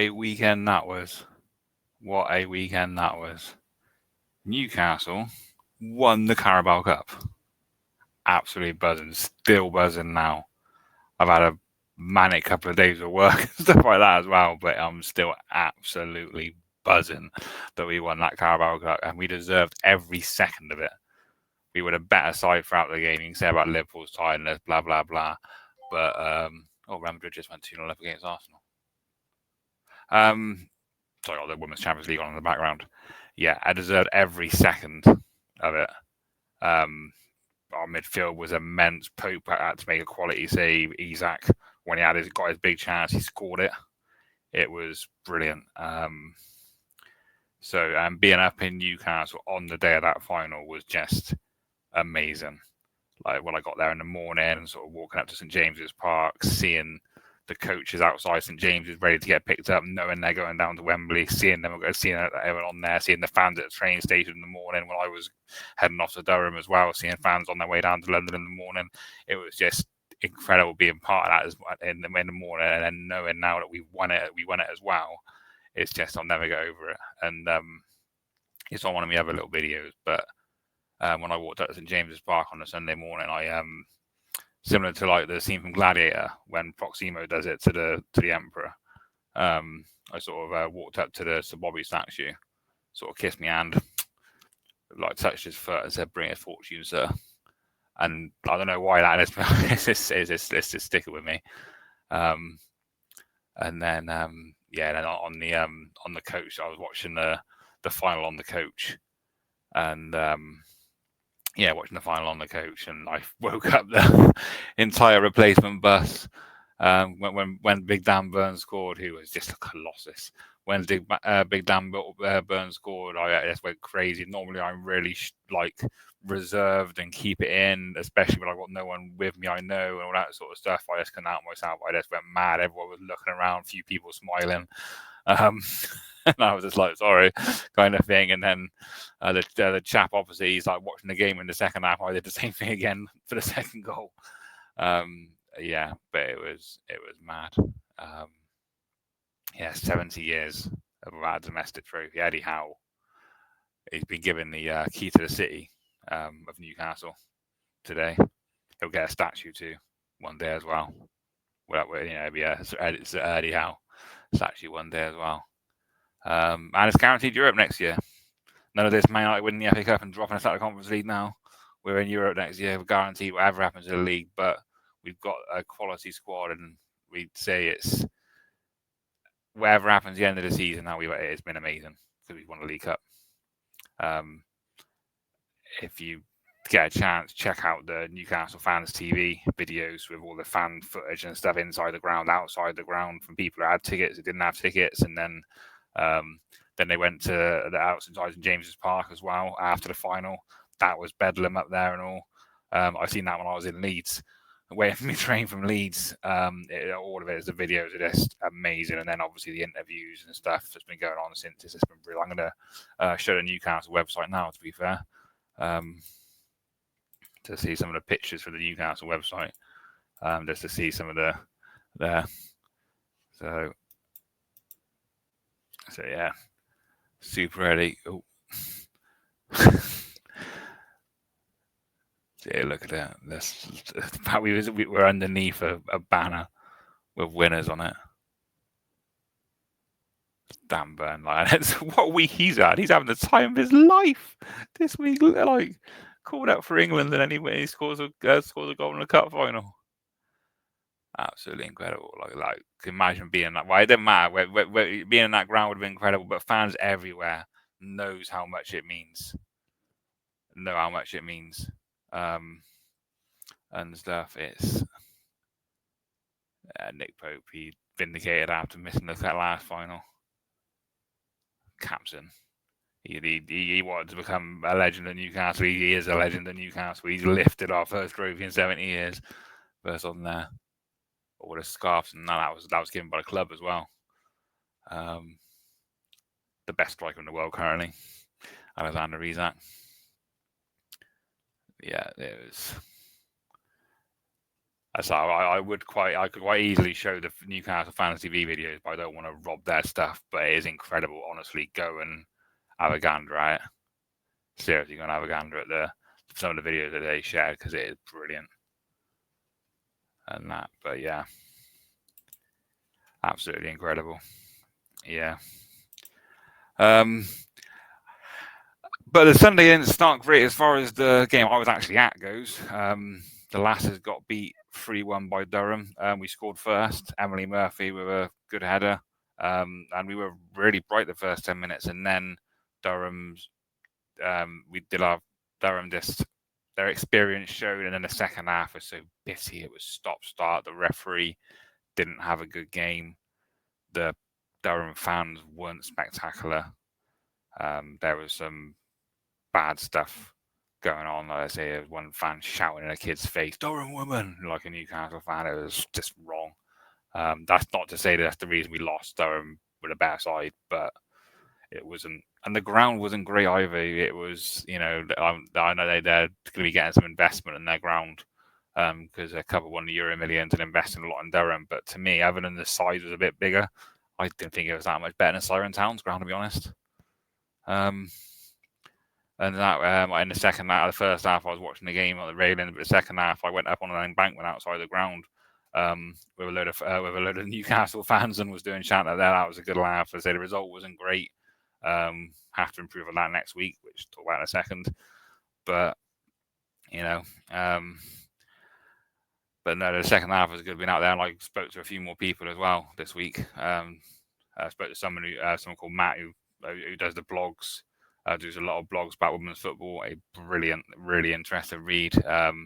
a weekend that was. What a weekend that was. Newcastle won the Carabao Cup. Absolutely buzzing. Still buzzing now. I've had a manic couple of days of work and stuff like that as well, but I'm still absolutely buzzing that we won that Carabao Cup, and we deserved every second of it. We were a better side throughout the game. You can say about Liverpool's tiredness, blah, blah, blah. But, Real Madrid just went 2-0 up against Arsenal. Sorry, got the Women's Champions League on in the background. Yeah, I deserved every second of it. Our midfield was immense. Pope had to make a quality save. Isak, when he got his big chance, he scored it. It was brilliant. So being up in Newcastle on the day of that final was just amazing. Like when I got there in the morning and sort of walking up to St James's Park, seeing the coaches outside St James's ready to get picked up, knowing they're going down to Wembley, seeing everyone on there, seeing the fans at the train station in the morning when I was heading off to Durham as well, seeing fans on their way down to London in the morning. It was just incredible being part of that in the morning, and then knowing now that we won it as well. It's just I'll never get over it. And it's on one of my other little videos, but when I walked up to St James's Park on a Sunday morning, I similar to like the scene from Gladiator when Proximo does it to the Emperor. I sort of walked up to the Sir Bobby statue, sort of kissed my hand, like touched his foot and said, "Bring his fortune, sir." And I don't know why that is. It's just sticking with me. And then then on the coach, I was watching the final on the coach, and watching the final on the coach, and I woke up the entire replacement bus when Big Dan Burns scored, who was just a colossus. When Big Dan Burns scored, I just went crazy. Normally, I'm really reserved and keep it in, especially when I've got no one with me I know and all that sort of stuff. I just couldn't out myself. I just went mad. Everyone was looking around, a few people smiling. And I was just like, sorry, kind of thing. And then the chap opposite, he's like watching the game in the second half. I did the same thing again for the second goal. But it was mad. 70 years of our domestic trophy. Eddie Howe, he's been given the key to the city of Newcastle today. He'll get a statue too one day as well. It's Eddie Howe statue one day as well. And it's guaranteed Europe next year. None of this Man United winning the FA Cup and dropping us out of the Conference League now. We're in Europe next year. We're guaranteed whatever happens in the league, but we've got a quality squad, and we'd say it's whatever happens at the end of the season. Now it's been amazing because we've won the League Cup. If you get a chance, check out the Newcastle Fans TV videos with all the fan footage and stuff inside the ground, outside the ground, from people who had tickets, who didn't have tickets, and then they went to the outside St James's Park as well after the final. That was bedlam up there and all. I've seen that when I was in Leeds, waiting for my train from Leeds. All of it is the videos are just amazing, and then obviously the interviews and stuff that's been going on since. It's been real. I'm going to show the Newcastle website now, to be fair, to see some of the pictures for the Newcastle website, just to see some of the So yeah, super early. Oh. Yeah, look at that. We were underneath a banner with winners on it. Dan Burn, that's what week he's had. He's having the time of his life this week. Like, called out for England, and anyway, he scores a goal in the cup final. Absolutely incredible. Like imagine being in that. Well, it didn't matter. Being in that ground would have been incredible, but fans everywhere knows how much it means. And stuff. It's Nick Pope. He vindicated after missing the last final. Captain. He wanted to become a legend at Newcastle. He is a legend at Newcastle. He's lifted our first trophy in 70 years. First on there. All the scarves, and that was given by the club as well. The best striker in the world currently, Alexander Isak. Yeah, it was So I could quite easily show the Newcastle Fantasy TV videos, but I don't want to rob their stuff. But it is incredible, honestly. Go and have a gander at it. Seriously, go and have a gander at some of the videos that they shared, because it is brilliant. And that, but yeah, absolutely incredible. Yeah. But the Sunday didn't start great as far as the game I was actually at goes. The Lasses got beat 3-1 by Durham. We scored first. Emily Murphy with a good header. And we were really bright the first 10 minutes. And then Durham just, their experience showed. And then the second half was so bitty. It was stop-start. The referee didn't have a good game. The Durham fans weren't spectacular. There was some bad stuff going on. Like I say, there was one fan shouting in a kid's face, "Durham woman," like a Newcastle fan. It was just wrong. That's not to say that's the reason we lost. Durham were the better side, but it wasn't. And the ground wasn't great either. It was, I know they're going to be getting some investment in their ground, because a couple won the Euro Millions and investing a lot in Durham. But to me, other than the size was a bit bigger, I didn't think it was that much better than Siren Town's ground, to be honest. And that in the second half, the first half, I was watching the game on the railing, but the second half, I went up on an embankment outside the ground with a load of Newcastle fans and was doing chant there. That was a good laugh. I say the result wasn't great. Have to improve on that next week, which we'll talk about in a second. But but no, the second half was good. Being out there, and I spoke to a few more people as well this week. I spoke to someone called Matt who does the blogs. Does a lot of blogs about women's football. A brilliant, really interesting read. Spoke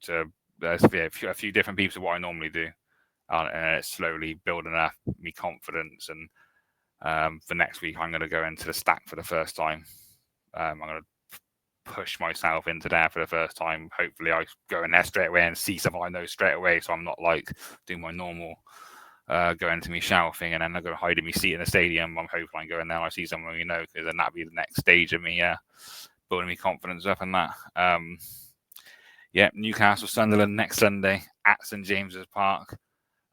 to a few different people, what I normally do, and it's slowly building up me confidence. And for next week, I'm going to go into the stack for the first time. I'm going to push myself into there for the first time. Hopefully, I go in there straight away and see something I know straight away, so I'm not like doing my normal. Going to me shouting and then they're going to hide in me seat in the stadium. I'm hoping I go in there and I see someone because then that'll be the next stage of me building me confidence up and that. Newcastle Sunderland next Sunday at St James's Park.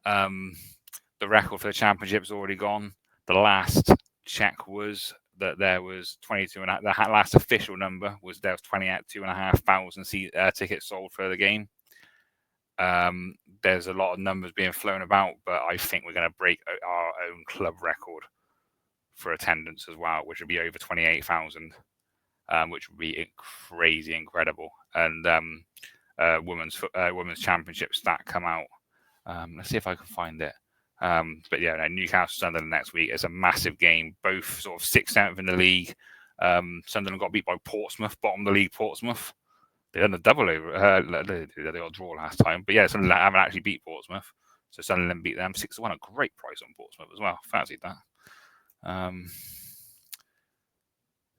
The record for the championship's already gone. The last check was that there was 22 and the last official number was there was 22,500 tickets sold for the game. There's a lot of numbers being flown about, but I think we're going to break our own club record for attendance as well, which would be over 28,000, which would be crazy incredible. And women's championship stat come out. Let's see if I can find it. But yeah, Newcastle Sunderland next week is a massive game. Both sort of 6th, 7th in the league. Sunderland got beat by Portsmouth, bottom of the league. Portsmouth. They done a double over. They got draw last time, but yeah, Sunderland haven't actually beat Portsmouth, so Sunderland beat them 6-1. A great price on Portsmouth as well. Fancied that.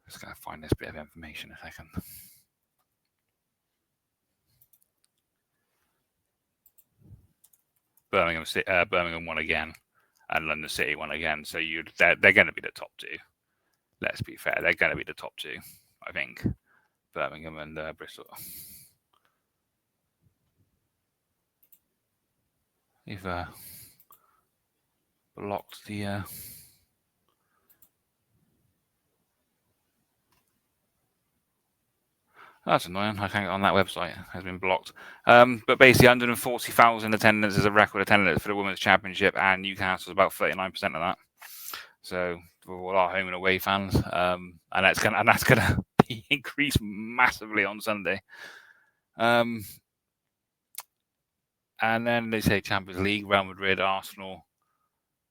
Just gonna find this bit of information if I can. Birmingham won again, and London City won again. So they're going to be the top two. Let's be fair, they're going to be the top two, I think. Birmingham and Bristol. You've blocked the. That's annoying. I can't get on that website. It has been blocked. But basically, 140,000 attendance is a record attendance for the Women's Championship, and Newcastle's about 39% of that. So for all our home and away fans, and that's gonna be increased massively on Sunday. And then they say Champions League, Real Madrid, Arsenal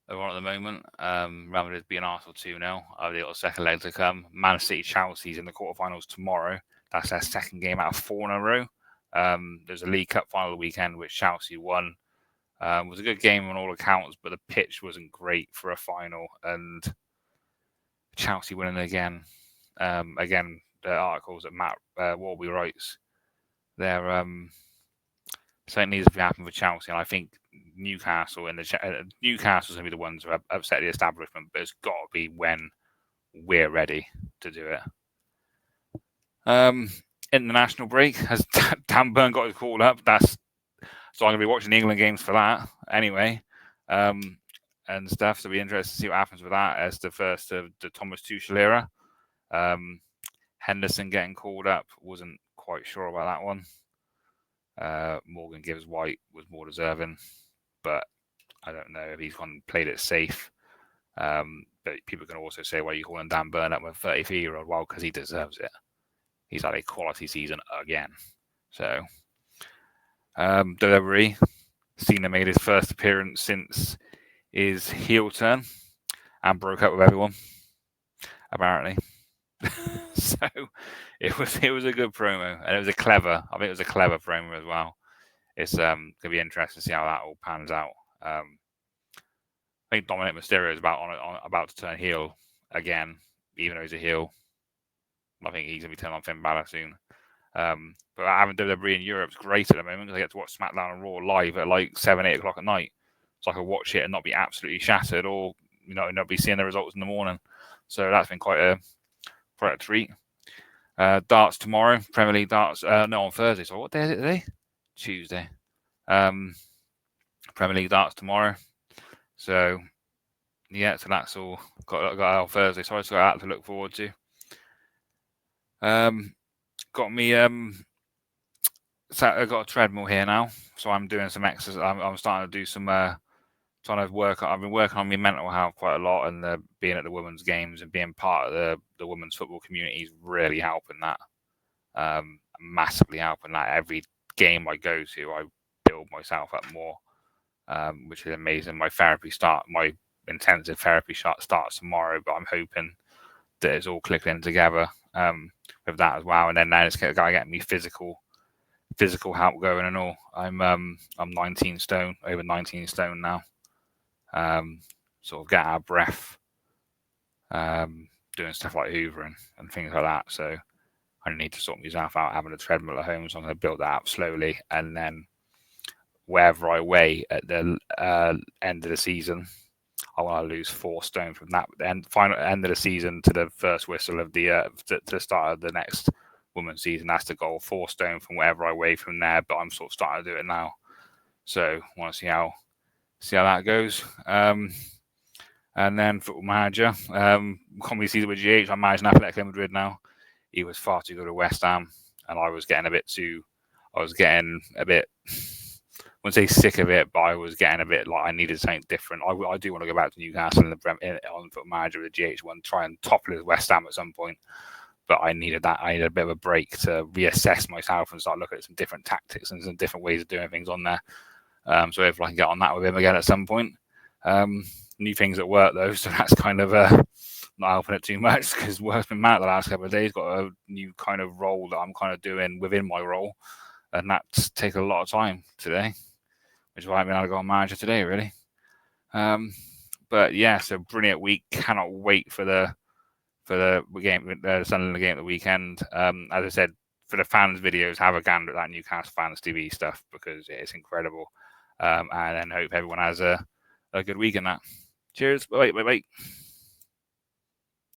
are on at the moment. Real Madrid beating Arsenal 2-0. They got a second leg to come. Man City, Chelsea's in the quarterfinals tomorrow. That's their second game out of 4 in a row. There's a League Cup final the weekend, which Chelsea won. It was a good game on all accounts, but the pitch wasn't great for a final. And Chelsea winning again. Again, the articles that Matt Warby writes, something needs to happen for Chelsea, and I think Newcastle and Newcastle's going to be the ones who have upset the establishment, but it's got to be when we're ready to do it. international break. Has Dan Burn got his call up? So I'm going to be watching the England games for that anyway, and stuff. So it'll be interesting to see what happens with that as the first of the Thomas Tuchel era. Henderson getting called up, wasn't quite sure about that one. Morgan Gibbs White was more deserving, but I don't know if he's gone and played it safe. But people can also say, well, you calling Dan Burn up with 33-year-old? Well, because he deserves it. He's had a quality season again. So, WWE, Cena made his first appearance since his heel turn and broke up with everyone, apparently. So it was a good promo, and I think it was a clever promo as well. It's gonna be interesting to see how that all pans out. I think Dominic Mysterio is about to turn heel again, even though he's a heel. I think he's gonna be turning on Finn Balor soon. But having WWE in Europe's great at the moment because I get to watch SmackDown and Raw live at like 7, 8 o'clock at night, so I can watch it and not be absolutely shattered, or not be seeing the results in the morning. So that's been quite a treat. Darts tomorrow, Premier League darts. No, on Thursday. So what day is it today? Tuesday. Premier League darts tomorrow. So yeah, so that's all got on Thursday. So I just got that to look forward to. Got me. So I got a treadmill here now, so I'm doing some exercise. I'm starting to do some. Trying to work. I've been working on my mental health quite a lot, and being at the women's games and being part of the women's football community is really helping that. Massively helping that. Every game I go to, I build myself up more, which is amazing. My intensive therapy starts tomorrow, but I'm hoping that it's all clicking together with that as well. And then it's got to get me physical help going and all. I'm 19 stone, over 19 stone now. Sort of get out of breath, doing stuff like hoovering and things like that. So I need to sort myself out having a treadmill at home. So I'm going to build that up slowly, and then wherever I weigh at the end of the season, I want to lose 4 stone from that final end of the season to the first whistle of the to the start of the next women's season. That's the goal, 4 stone from wherever I weigh from there. But I'm sort of starting to do it now, so I want to see how that goes. And then Football Manager, comedy season with GH. I'm managing Atletico Madrid now. He was far too good at West Ham, and I was getting a bit, I wouldn't say sick of it, but I was getting a bit like I needed something different. I do want to go back to Newcastle on Football Manager with the GH one, try and topple his West Ham at some point. But I needed that. I needed a bit of a break to reassess myself and start looking at some different tactics and some different ways of doing things on there. So if I can get on that with him again at some point. New things at work though, so that's kind of not helping it too much because work's been mad the last couple of days. Got a new kind of role that I'm kind of doing within my role, and that's taken a lot of time today, which is why I've been able to go on Manager today, really. But yeah, so brilliant week. Cannot wait for the game, the Sunderland game at the weekend. As I said, for the fans videos, have a gander at that Newcastle Fans TV stuff because it's incredible. And then hope everyone has a good week in that. Cheers. Bye.